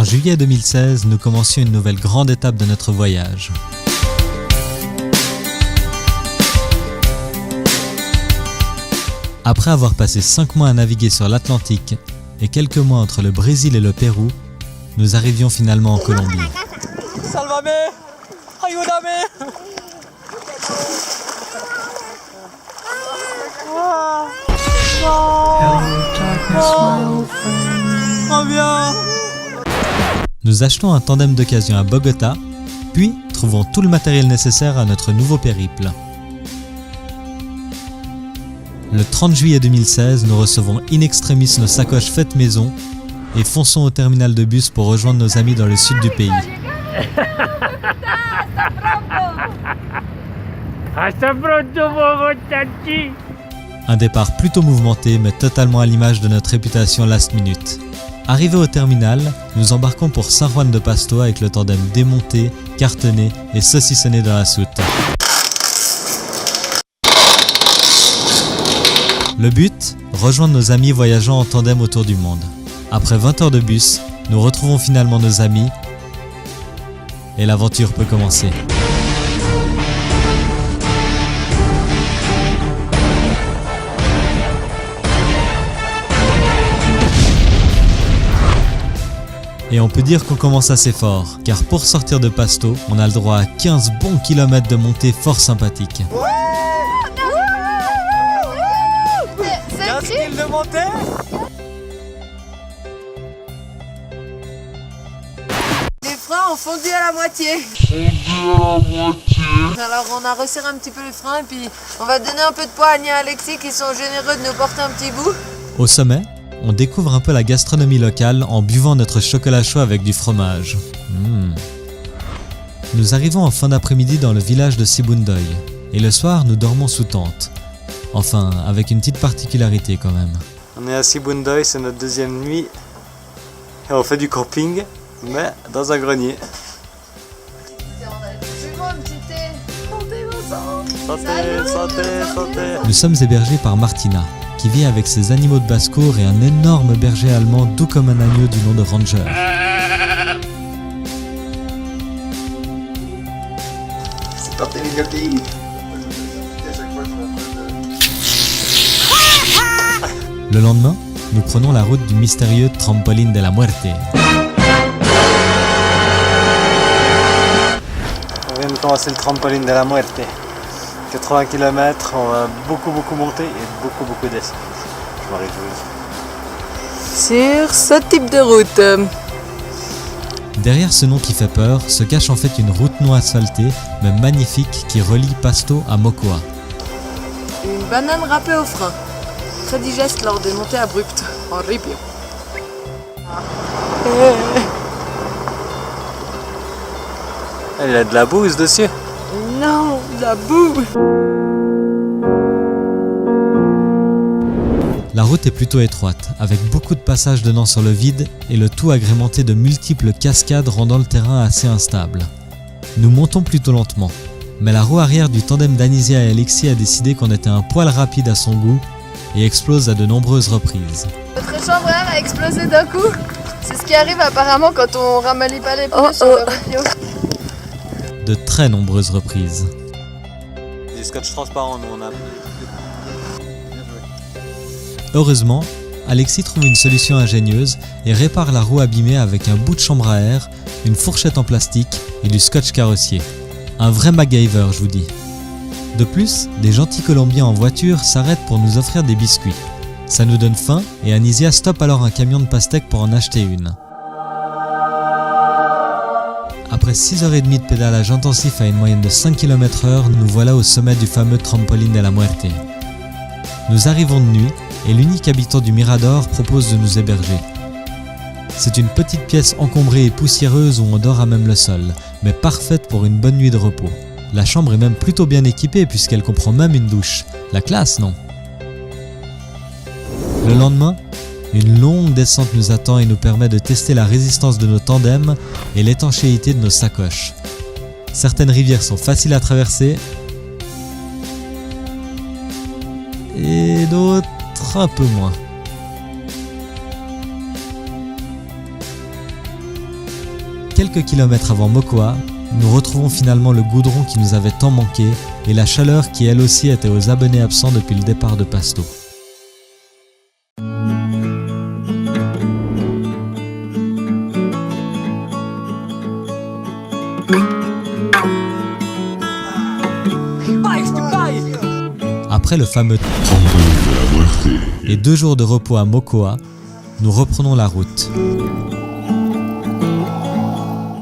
En juillet 2016, nous commencions une nouvelle grande étape de notre voyage. Après avoir passé 5 mois à naviguer sur l'Atlantique et quelques mois entre le Brésil et le Pérou, nous arrivions finalement en Colombie. Salvame! Ayúdame! Reviens! Nous achetons un tandem d'occasion à Bogota, puis trouvons tout le matériel nécessaire à notre nouveau périple. Le 30 juillet 2016, nous recevons in extremis nos sacoches faites maison et fonçons au terminal de bus pour rejoindre nos amis dans le sud du pays. Hasta pronto, Bogotá-chi. Un départ plutôt mouvementé, mais totalement à l'image de notre réputation last minute. Arrivés au terminal, nous embarquons pour San Juan de Pasto avec le tandem démonté, cartonné et saucissonné dans la soute. Le but, rejoindre nos amis voyageant en tandem autour du monde. Après 20 heures de bus, nous retrouvons finalement nos amis et l'aventure peut commencer. Et on peut dire qu'on commence assez fort, car pour sortir de Pasto, on a le droit à 15 bons kilomètres de montée fort sympathique. 15 kills de montée? Les freins ont fondu à la moitié. Alors on a resserré un petit peu les freins et puis on va donner un peu de poids à Nia et Alexis qui sont généreux de nous porter un petit bout. Au sommet, on découvre un peu la gastronomie locale en buvant notre chocolat chaud avec du fromage. Nous arrivons en fin d'après-midi dans le village de Sibundoy et le soir nous dormons sous tente. Enfin, avec une petite particularité quand même. On est à Sibundoy, c'est notre deuxième nuit. Et on fait du camping, mais dans un grenier. Santé, santé, santé. Nous sommes hébergés par Martina, qui vit avec ses animaux de basse-cour et un énorme berger allemand doux comme un agneau du nom de Ranger. C'est parti les copines. Le lendemain, nous prenons la route du mystérieux Trampoline de la Muerte. On vient de commencer le trampoline de la Muerte. 80 km, on va beaucoup monter et beaucoup descendre. Je me réjouis. Sur ce type de route. Derrière ce nom qui fait peur, se cache en fait une route non asphaltée, mais magnifique, qui relie Pasto à Mocoa. Une banane râpée au frein. Très digeste lors des montées abruptes. Horrible. Il a de la bouse dessus. Non, la boue. La route est plutôt étroite, avec beaucoup de passages donnant sur le vide et le tout agrémenté de multiples cascades rendant le terrain assez instable. Nous montons plutôt lentement, mais la roue arrière du tandem d'Anisia et Alexis a décidé qu'on était un poil rapide à son goût et explose à de nombreuses reprises. Votre chambre à air a explosé d'un coup. C'est ce qui arrive apparemment quand on ramallie pas les pneus sur le radio. De très nombreuses reprises. Des scotch transparents, nous on a. Heureusement, Alexis trouve une solution ingénieuse et répare la roue abîmée avec un bout de chambre à air, une fourchette en plastique et du scotch carrossier. Un vrai MacGyver, je vous dis. De plus, des gentils Colombiens en voiture s'arrêtent pour nous offrir des biscuits. Ça nous donne faim et Anisia stoppe alors un camion de pastèques pour en acheter une. Après 6h30 de pédalage intensif à une moyenne de 5 km/h, nous voilà au sommet du fameux Trampoline de la Muerte. Nous arrivons de nuit et l'unique habitant du Mirador propose de nous héberger. C'est une petite pièce encombrée et poussiéreuse où on dort à même le sol, mais parfaite pour une bonne nuit de repos. La chambre est même plutôt bien équipée puisqu'elle comprend même une douche. La classe, non? Le lendemain, une longue descente nous attend et nous permet de tester la résistance de nos tandems et l'étanchéité de nos sacoches. Certaines rivières sont faciles à traverser et d'autres un peu moins. quelques kilomètres avant Mocoa, nous retrouvons finalement le goudron qui nous avait tant manqué et la chaleur qui elle aussi était aux abonnés absents depuis le départ de Pasto. Après le fameux et 2 jours de repos à Mocoa, nous reprenons la route.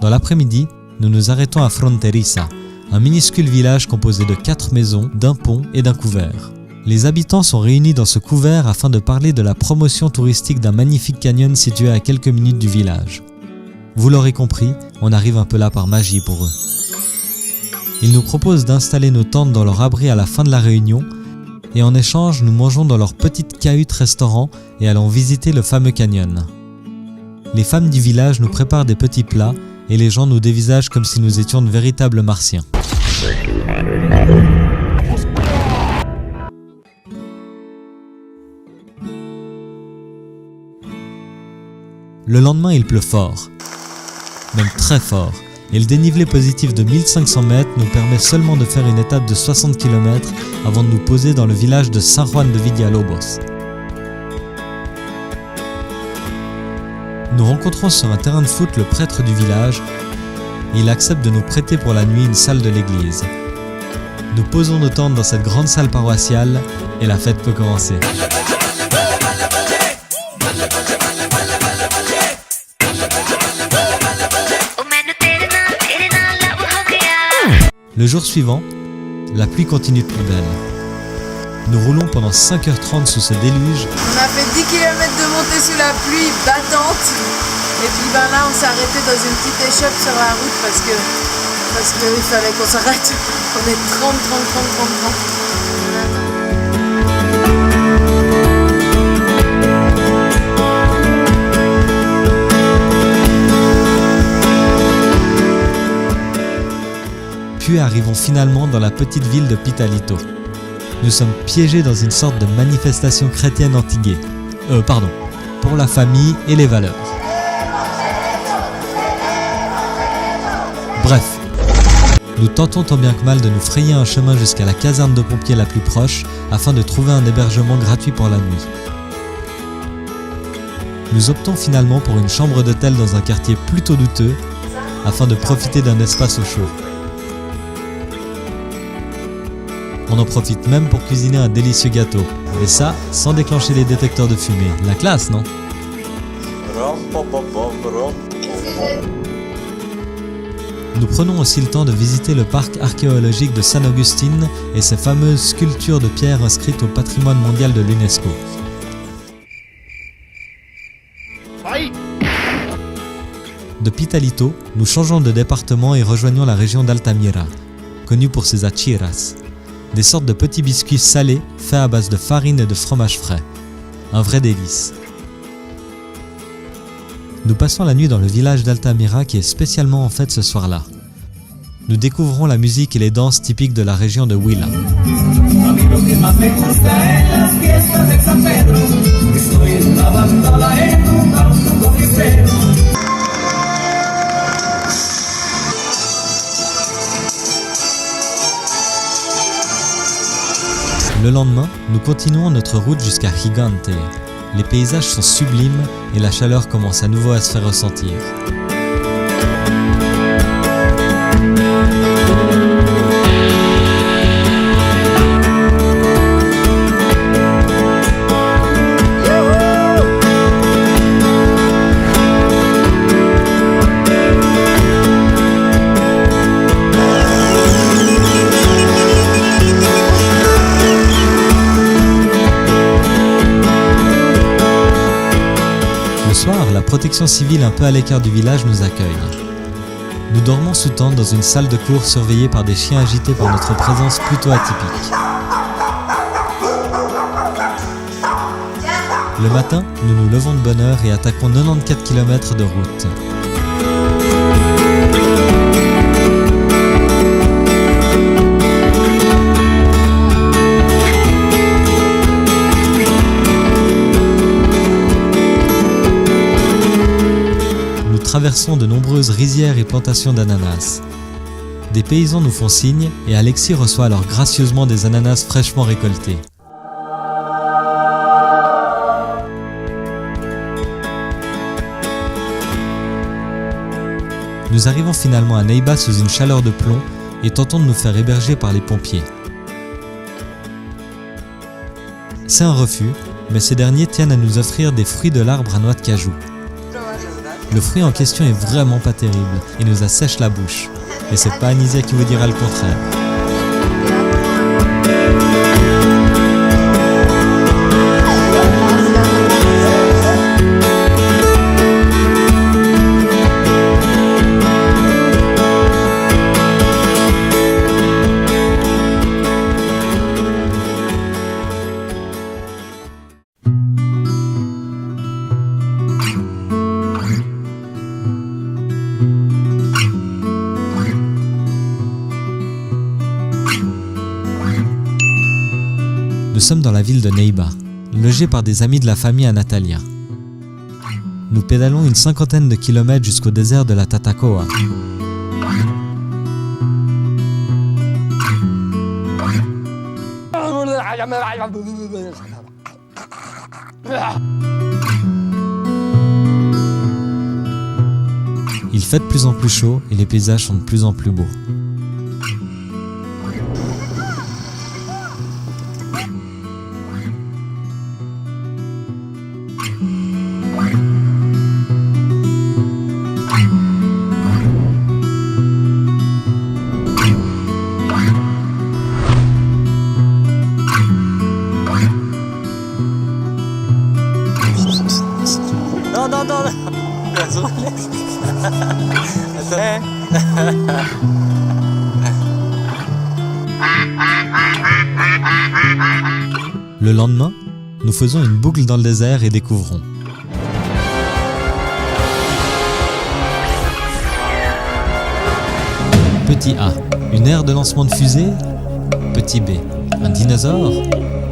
Dans l'après-midi, nous nous arrêtons à Fronteriza, un minuscule village composé de 4 maisons, d'un pont et d'un couvert. Les habitants sont réunis dans ce couvert afin de parler de la promotion touristique d'un magnifique canyon situé à quelques minutes du village. Vous l'aurez compris, on arrive un peu là par magie pour eux. Ils nous proposent d'installer nos tentes dans leur abri à la fin de la réunion et en échange, nous mangeons dans leur petite cahute-restaurant et allons visiter le fameux canyon. Les femmes du village nous préparent des petits plats et les gens nous dévisagent comme si nous étions de véritables martiens. Le lendemain, il pleut fort, même très fort, et le dénivelé positif de 1500 mètres nous permet seulement de faire une étape de 60 km avant de nous poser dans le village de San Juan de Villalobos. Nous rencontrons sur un terrain de foot le prêtre du village et il accepte de nous prêter pour la nuit une salle de l'église. Nous posons nos tentes dans cette grande salle paroissiale et la fête peut commencer. Le jour suivant, la pluie continue de plus belle. Nous roulons pendant 5h30 sous ce déluge. On a fait 10 km de montée sous la pluie battante. Et puis là, on s'est arrêté dans une petite échoppe sur la route parce que il fallait qu'on s'arrête. On est 30. Puis arrivons finalement dans la petite ville de Pitalito. Nous sommes piégés dans une sorte de manifestation chrétienne anti-gay. Pour la famille et les valeurs. Bref, nous tentons tant bien que mal de nous frayer un chemin jusqu'à la caserne de pompiers la plus proche afin de trouver un hébergement gratuit pour la nuit. Nous optons finalement pour une chambre d'hôtel dans un quartier plutôt douteux afin de profiter d'un espace au chaud. On en profite même pour cuisiner un délicieux gâteau. Et ça, sans déclencher les détecteurs de fumée. La classe, non ? Nous prenons aussi le temps de visiter le parc archéologique de San Agustín et ses fameuses sculptures de pierre inscrites au patrimoine mondial de l'UNESCO. De Pitalito, nous changeons de département et rejoignons la région d'Altamira, connue pour ses achiras, des sortes de petits biscuits salés faits à base de farine et de fromage frais. Un vrai délice. Nous passons la nuit dans le village d'Altamira qui est spécialement en fête ce soir-là. Nous découvrons la musique et les danses typiques de la région de Huila. Le lendemain, nous continuons notre route jusqu'à Gigante. Les paysages sont sublimes et la chaleur commence à nouveau à se faire ressentir. La protection civile un peu à l'écart du village nous accueille. Nous dormons sous tente dans une salle de cours surveillée par des chiens agités par notre présence plutôt atypique. Le matin, nous nous levons de bonne heure et attaquons 94 km de route. traversons de nombreuses rizières et plantations d'ananas. Des paysans nous font signe et Alexis reçoit alors gracieusement des ananas fraîchement récoltés. Nous arrivons finalement à Neiba sous une chaleur de plomb et tentons de nous faire héberger par les pompiers. C'est un refus, mais ces derniers tiennent à nous offrir des fruits de l'arbre à noix de cajou. Le fruit en question est vraiment pas terrible et nous assèche la bouche. Mais c'est pas Anisia qui vous dira le contraire. Nous sommes dans la ville de Neiba, logés par des amis de la famille à Natalia. Nous pédalons une 50aine de kilomètres jusqu'au désert de la Tatacoa. Il fait de plus en plus chaud et les paysages sont de plus en plus beaux. Le lendemain, nous faisons une boucle dans le désert et découvrons Petit A, une aire de lancement de fusée. Petit B, un dinosaure.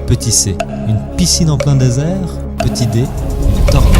Petit C, une piscine en plein désert. Petit D, une tornade.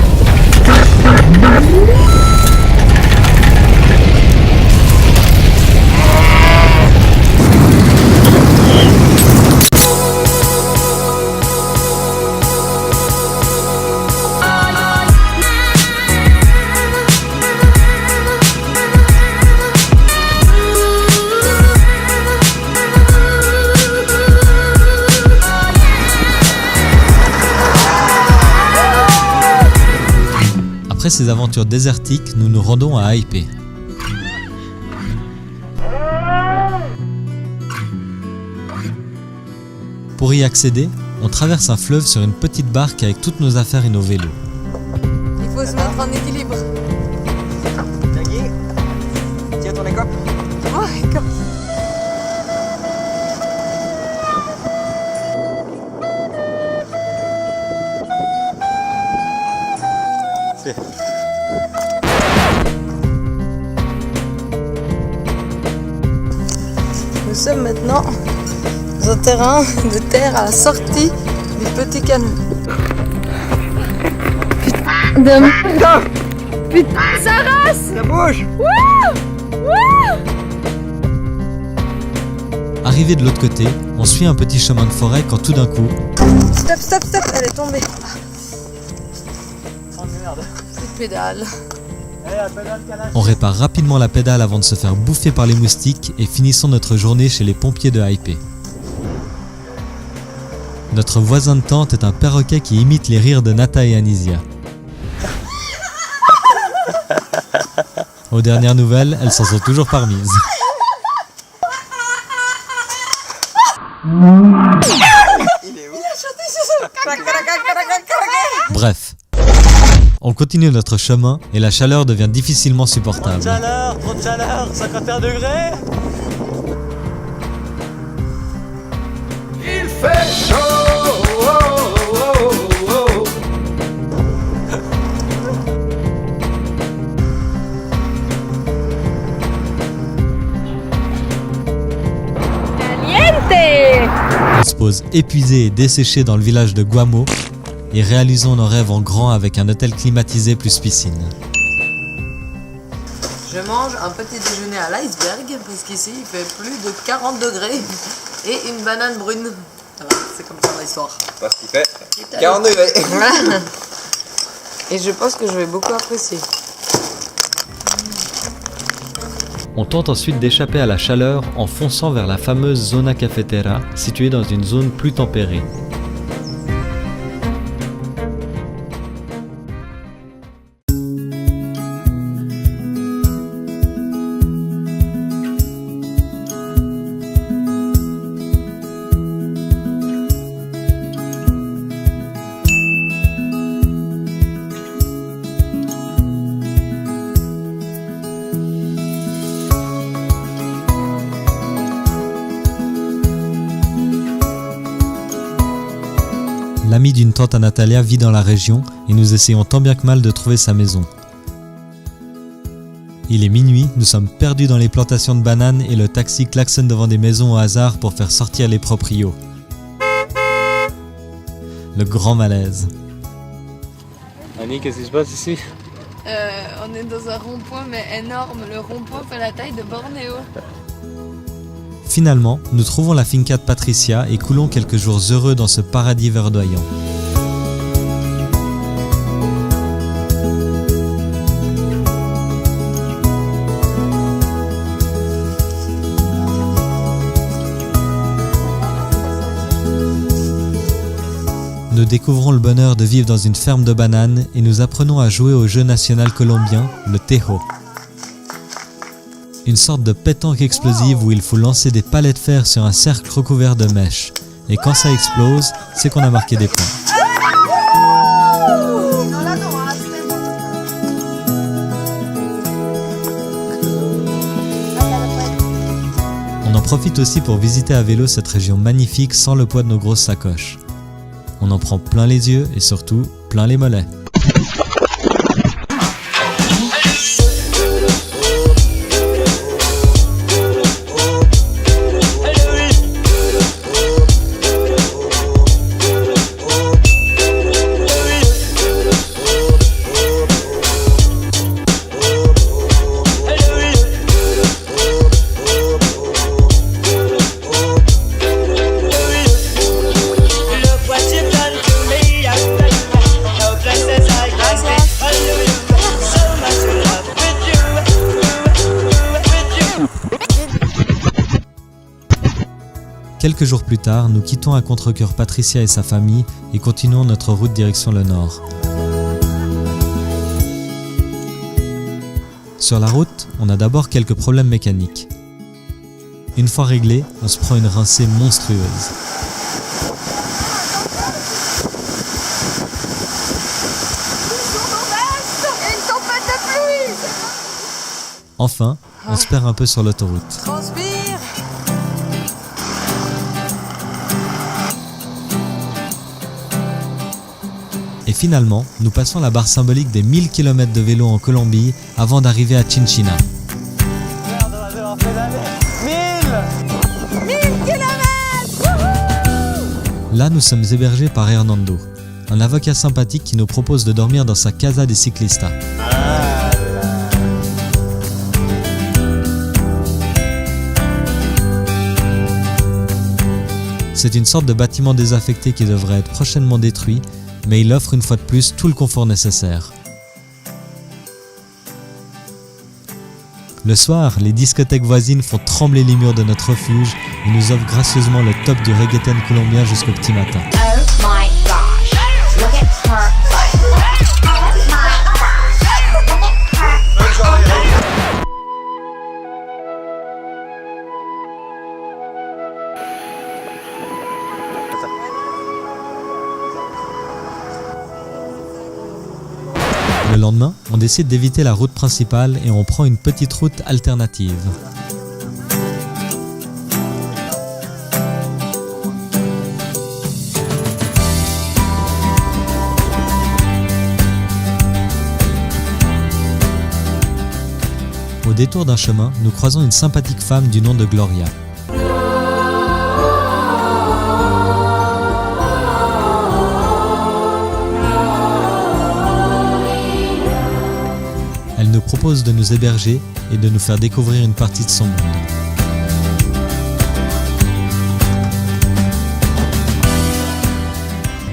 Après ces aventures désertiques, nous nous rendons à Haipé. Pour y accéder, on traverse un fleuve sur une petite barque avec toutes nos affaires et nos vélos. Il faut se mettre en équilibre. Jackie, tiens ton écope. Oh, écope. Nous sommes maintenant dans un terrain de terre à la sortie du petit canot. Putain, ça race! Ça bouge! Arrivé de l'autre côté, on suit un petit chemin de forêt quand tout d'un coup, Stop, elle est tombée. Oh merde. Plus de pédale. Allez, la pédale calache. on répare rapidement la pédale avant de se faire bouffer par les moustiques et finissons notre journée chez les pompiers de Haipé. Notre voisin de tente est un perroquet qui imite les rires de Nata et Anisia. Aux dernières nouvelles, elles s'en sont toujours parmises. Il est où? Bref, on continue notre chemin et la chaleur devient difficilement supportable. Trop de chaleur, 51 degrés. Il fait chaud! On se pose épuisé et desséché dans le village de Guamo et réalisons nos rêves en grand avec un hôtel climatisé plus piscine. Je mange un petit déjeuner à l'iceberg parce qu'ici il fait plus de 40 degrés et une banane brune. Voilà, c'est comme ça l'histoire. Parce qu'il fait 40 degrés. Voilà. Et je pense que je vais beaucoup apprécier. On tente ensuite d'échapper à la chaleur en fonçant vers la fameuse zona cafetera, située dans une zone plus tempérée. L'ami d'une tante à Natalia vit dans la région et nous essayons tant bien que mal de trouver sa maison. Il est minuit, nous sommes perdus dans les plantations de bananes et le taxi klaxonne devant des maisons au hasard pour faire sortir les proprios. Le grand malaise. Annie, qu'est-ce qui se passe ici? On est dans un rond-point mais énorme. Le rond-point fait la taille de Bornéo. Finalement, nous trouvons la finca de Patricia et coulons quelques jours heureux dans ce paradis verdoyant. Nous découvrons le bonheur de vivre dans une ferme de bananes et nous apprenons à jouer au jeu national colombien, le tejo. Une sorte de pétanque explosive où il faut lancer des palets de fer sur un cercle recouvert de mèches. Et quand ça explose, c'est qu'on a marqué des points. On en profite aussi pour visiter à vélo cette région magnifique sans le poids de nos grosses sacoches. On en prend plein les yeux et surtout plein les mollets. Quelques jours plus tard, nous quittons à contre-cœur Patricia et sa famille et continuons notre route direction le nord. Sur la route, on a d'abord quelques problèmes mécaniques. Une fois réglé, on se prend une rincée monstrueuse. Enfin, on se perd un peu sur l'autoroute. Transpire. Et finalement, nous passons la barre symbolique des 1000 km de vélo en Colombie avant d'arriver à Chinchina. Merde, on va devoir pédaler. 1000 km. Là, nous sommes hébergés par Hernando, un avocat sympathique qui nous propose de dormir dans sa casa de ciclista. C'est une sorte de bâtiment désaffecté qui devrait être prochainement détruit, mais il offre une fois de plus tout le confort nécessaire. Le soir, les discothèques voisines font trembler les murs de notre refuge et nous offrent gracieusement le top du reggaeton colombien jusqu'au petit matin. Oh my gosh, look at her butt. Oh my gosh, look at her butt. Le lendemain, on décide d'éviter la route principale et on prend une petite route alternative. Au détour d'un chemin, nous croisons une sympathique femme du nom de Gloria. Elle nous propose de nous héberger et de nous faire découvrir une partie de son monde.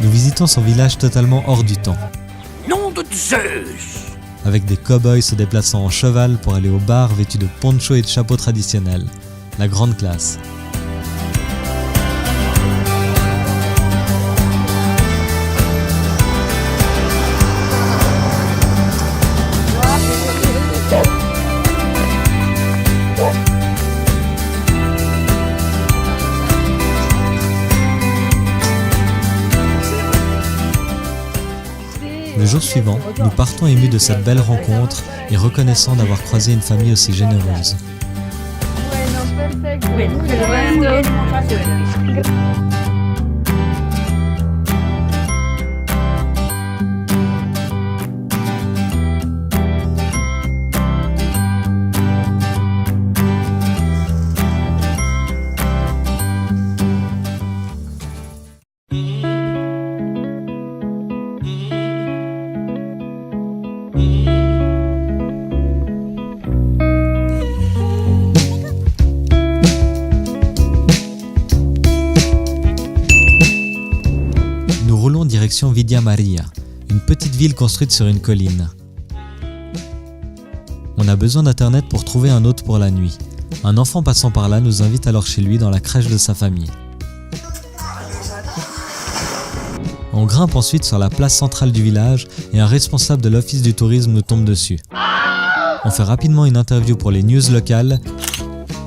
Nous visitons son village totalement hors du temps. Nom de Zeus! Avec des cow-boys se déplaçant en cheval pour aller au bar vêtus de ponchos et de chapeaux traditionnels. La grande classe. Le jour suivant, nous partons émus de cette belle rencontre et reconnaissants d'avoir croisé une famille aussi généreuse. Direction Villa Maria, une petite ville construite sur une colline. On a besoin d'internet pour trouver un hôte pour la nuit. Un enfant passant par là nous invite alors chez lui dans la crèche de sa famille. On grimpe ensuite sur la place centrale du village et un responsable de l'office du tourisme nous tombe dessus. On fait rapidement une interview pour les news locales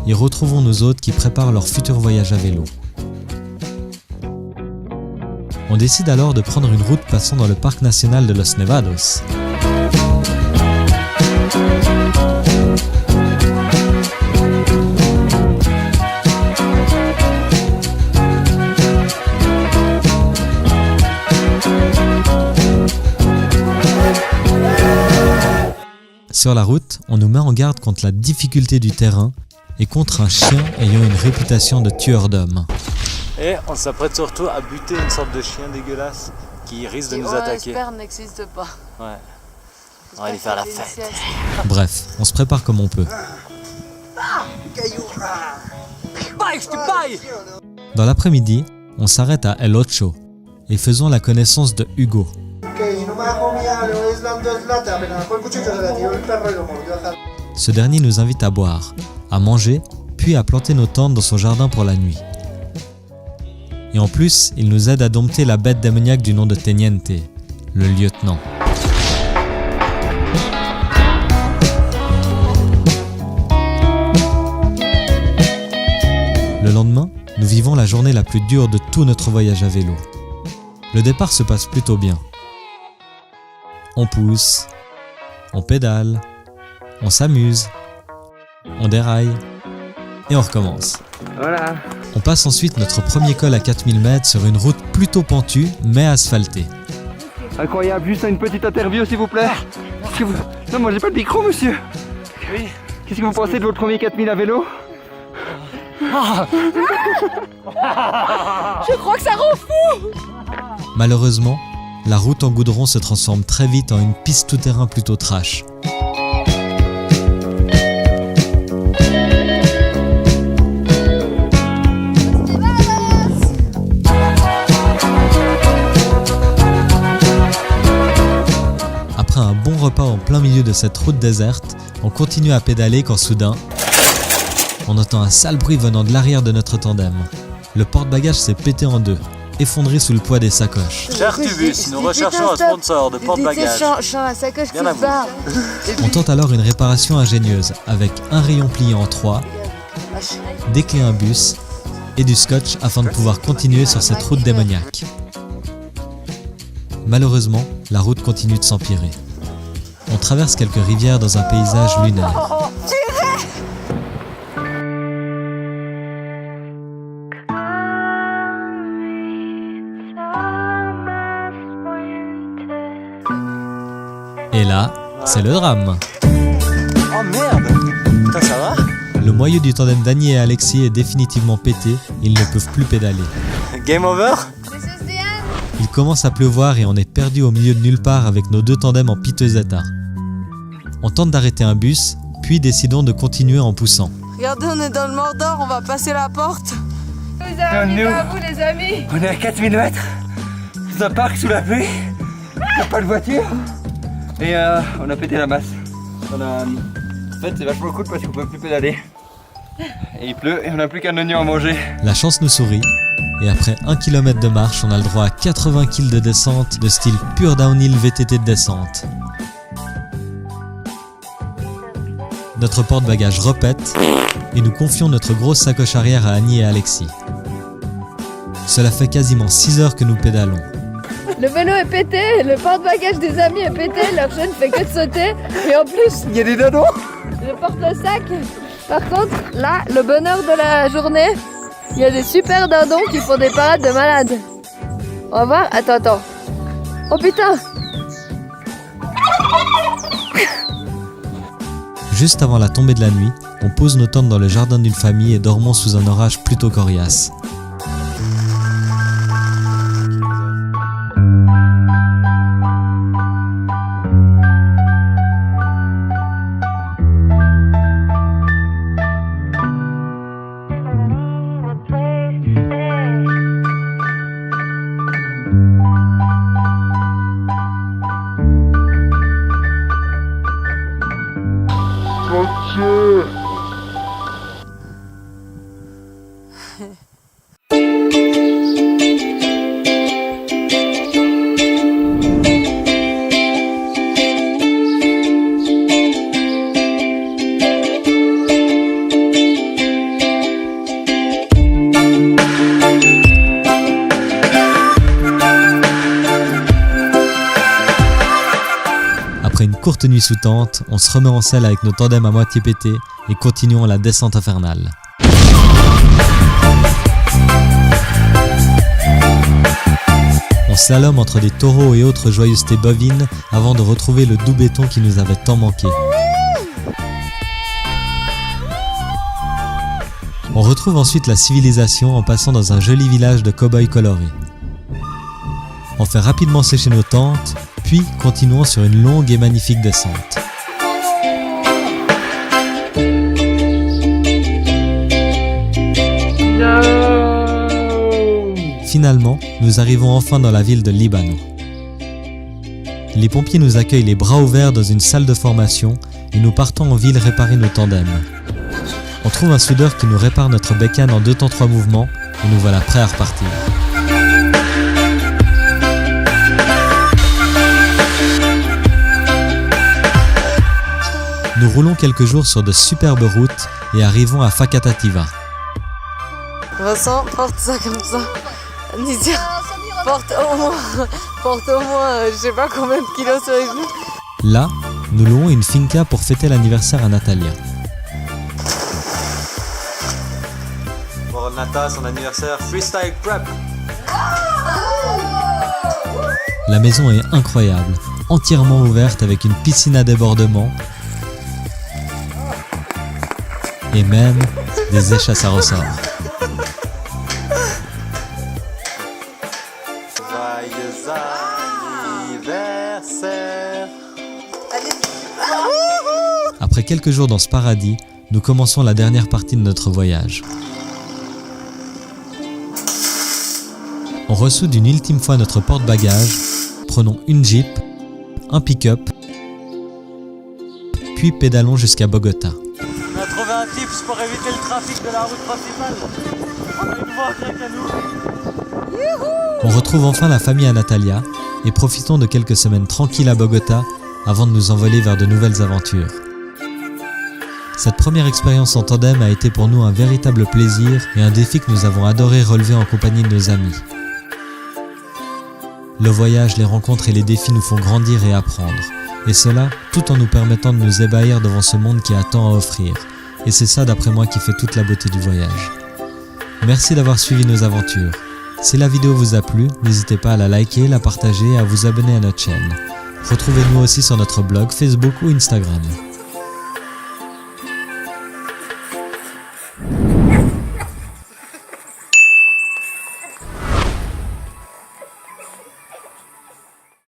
et retrouvons nos hôtes qui préparent leur futur voyage à vélo. On décide alors de prendre une route passant dans le parc national de Los Nevados. Sur la route, on nous met en garde contre la difficulté du terrain et contre un chien ayant une réputation de tueur d'hommes. Et on s'apprête surtout à buter une sorte de chien dégueulasse qui risque de nous attaquer. J'espère n'existe pas. Ouais. On va aller faire la fête. Bref, on se prépare comme on peut. Dans l'après-midi, on s'arrête à El Ocho et faisons la connaissance de Hugo. Ce dernier nous invite à boire, à manger, puis à planter nos tentes dans son jardin pour la nuit. Et en plus, il nous aide à dompter la bête démoniaque du nom de Teniente, le lieutenant. Le lendemain, nous vivons la journée la plus dure de tout notre voyage à vélo. Le départ se passe plutôt bien. On pousse, on pédale, on s'amuse, on déraille et on recommence. Voilà. On passe ensuite notre premier col à 4000 mètres sur une route plutôt pentue mais asphaltée. Incroyable, juste une petite interview s'il vous plaît. Non, moi j'ai pas de micro monsieur. Oui. Qu'est-ce que vous pensez de votre premier 4000 à vélo? Je crois que ça rend fou! Malheureusement, la route en goudron se transforme très vite en une piste tout-terrain plutôt trash. Après un bon repas en plein milieu de cette route déserte, on continue à pédaler quand soudain, on entend un sale bruit venant de l'arrière de notre tandem. Le porte-bagages s'est pété en deux, effondré sous le poids des sacoches. Cher Tubus, nous recherchons un sponsor de porte-bagages. La sacoche Bien à qui vous. part. On tente alors une réparation ingénieuse avec un rayon plié en 3, des clés un bus et du scotch afin de pouvoir continuer sur cette route démoniaque. Malheureusement, la route continue de s'empirer. On traverse quelques rivières dans un paysage lunaire. Et là, c'est le drame. Oh merde! Putain, ça va? Le moyeu du tandem d'Annie et Alexis est définitivement pété, ils ne peuvent plus pédaler. Game over? Il commence à pleuvoir et on est perdu au milieu de nulle part avec nos deux tandems en piteux état. On tente d'arrêter un bus, puis décidons de continuer en poussant. Regardez, on est dans le Mordor, on va passer la porte. Les amis, à vous les amis. On est à 4000 mètres, dans un parc sous la pluie, il n'y a pas de voiture, et on a pété la masse. En fait, c'est vachement cool parce qu'on peut plus pédaler. Et il pleut et on n'a plus qu'un oignon à manger. La chance nous sourit, et après 1 km de marche, on a le droit à 80 kg de descente de style pur downhill VTT de descente. Notre porte-bagages repète et nous confions notre grosse sacoche arrière à Annie et Alexis. Cela fait quasiment 6 heures que nous pédalons. Le vélo est pété, le porte-bagages des amis est pété, leur chaîne fait que de sauter. Et en plus, Il y a des dindons. je porte le sac. Par contre, là, le bonheur de la journée, il y a des super dindons qui font des parades de malades. On va voir. Attends. Oh putain! Juste avant la tombée de la nuit, on pose nos tentes dans le jardin d'une famille et dormons sous un orage plutôt coriace. Après une courte nuit sous tente, on se remet en selle avec nos tandems à moitié pétés et continuons la descente infernale. On slalome entre des taureaux et autres joyeusetés bovines avant de retrouver le doux béton qui nous avait tant manqué. On retrouve ensuite la civilisation en passant dans un joli village de cow-boys colorés. On fait rapidement sécher nos tentes, puis continuons sur une longue et magnifique descente. Finalement, nous arrivons enfin dans la ville de Líbano. Les pompiers nous accueillent les bras ouverts dans une salle de formation et nous partons en ville réparer nos tandems. On trouve un soudeur qui nous répare notre bécane en 2 temps 3 mouvements et nous voilà prêts à repartir. Nous roulons quelques jours sur de superbes routes et arrivons à Facatativá. Vincent, porte ça comme ça. Nizia, porte au moins, je sais pas combien de kilos sur les genoux. Là, nous louons une finca pour fêter l'anniversaire à Natalia. Pour Nata, son anniversaire, freestyle prep. La maison est incroyable, entièrement ouverte avec une piscine à débordement et même des échasses à ressort. Joyeux anniversaire. Après quelques jours dans ce paradis, nous commençons la dernière partie de notre voyage. On ressoude une ultime fois notre porte-bagages, prenons une Jeep, un pick-up, puis pédalons jusqu'à Bogota. On a trouvé un tips pour éviter le trafic de la route principale. On a une voie rien qu'à nous. On retrouve enfin la famille à Natalia et profitons de quelques semaines tranquilles à Bogota avant de nous envoler vers de nouvelles aventures. Cette première expérience en tandem a été pour nous un véritable plaisir et un défi que nous avons adoré relever en compagnie de nos amis. Le voyage, les rencontres et les défis nous font grandir et apprendre, et cela tout en nous permettant de nous ébahir devant ce monde qui a tant à offrir, et c'est ça d'après moi qui fait toute la beauté du voyage. Merci d'avoir suivi nos aventures. Si la vidéo vous a plu, n'hésitez pas à la liker, la partager et à vous abonner à notre chaîne. Retrouvez-nous aussi sur notre blog, Facebook ou Instagram.